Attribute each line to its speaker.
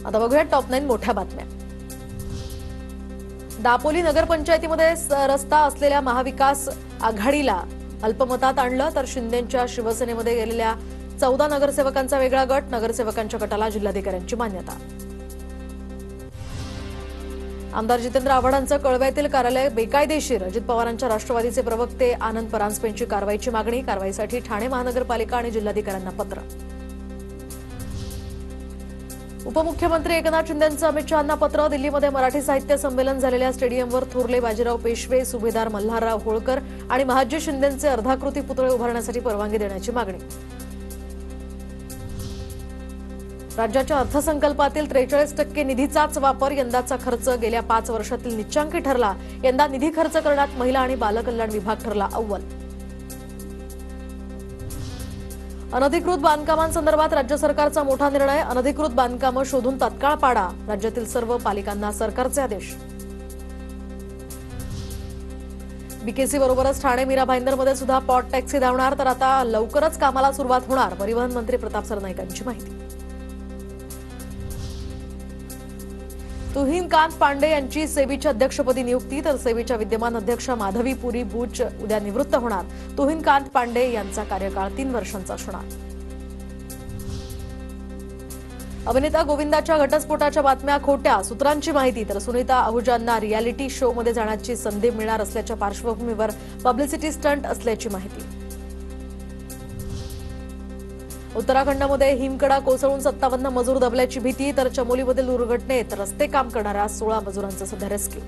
Speaker 1: आता बघूया टॉप 9 मोठ्या बातम्या। दापोली नगरपंचायतीमध्ये रस्ता असलेल्या महाविकास आघाडीला अल्पमतात आणलं, तर शिंदेंच्या शिवसेनेमध्ये गेलेल्या 14 नगरसेवकांचा वेगळा गट, नगरसेवकांच्या गटाला जिल्हाधिकाऱ्यांची मान्यता। आमदार जितेंद्र आव्हाडांचं कळव्यातील कार्यालय बेकायदेशीर, अजित पवारांच्या राष्ट्रवादीचे प्रवक्ते आनंद परांजपेंची कारवाईची मागणी, कारवाईसाठी ठाणे महानगरपालिका आणि जिल्हाधिकाऱ्यांना पत्र। उपमुख्यमंत्री एकनाथ शिंदेंचं अमित शहांना पत्र, दिल्लीमध्ये मराठी साहित्य संमेलन झालेल्या स्टेडियमवर थोरले बाजीराव पेशवे, सुभेदार मल्हारराव होळकर आणि महाजी शिंदेंचे अर्धाकृती पुतळे उभारण्यासाठी परवानगी देण्याची मागणी। राज्याच्या अर्थसंकल्पातील 43% निधीचाच वापर, यंदाचा खर्च गेल्या 5 वर्षातील निच्चांकी ठरला, यंदा निधी खर्च करण्यात महिला आणि बालकल्याण विभाग ठरला अव्वल। अनधिकृत बांधकामांसंदर्भात राज्य सरकारचा मोठा निर्णय, अनधिकृत बांधकामं शोधून तात्काळ पाडा, राज्यातील सर्व पालिकांना सरकारचे आदेश। बीकेसी बरोबरच ठाणे मीरा भाईंदरमध्ये सुद्धा पॉट टॅक्सी धावणार, तर आता लवकरच कामाला सुरुवात होणार, परिवहन मंत्री प्रताप सरनाईकांची माहिती। तुहिनकांत पांडे यांची सेबीच्या अध्यक्षपदी नियुक्ती, तर सेबीच्या विद्यमान अध्यक्ष माधवी पुरी बूच उद्या निवृत्त होणार। तुहिनकांत पांडे यांचा कार्यकाळ 3 वर्षांचा असणार। अभिनेता गोविंदाच्या घटस्फोटाच्या बातम्या खोट्या, सूत्रांची माहिती, तर सुनीता आहुजांना रियालिटी शोमध्ये जाण्याची संधी मिळणार असल्याच्या पार्श्वभूमीवर पब्लिसिटी स्टंट असल्याची माहिती। उत्तराखंडमध्ये हिमकडा कोसळून 57 मजूर दबल्याची भीती, तर चमोलीमधील दुर्घटनेत रस्ते काम करणाऱ्या 16 मजुरांचं सध्या रेस्क्यू।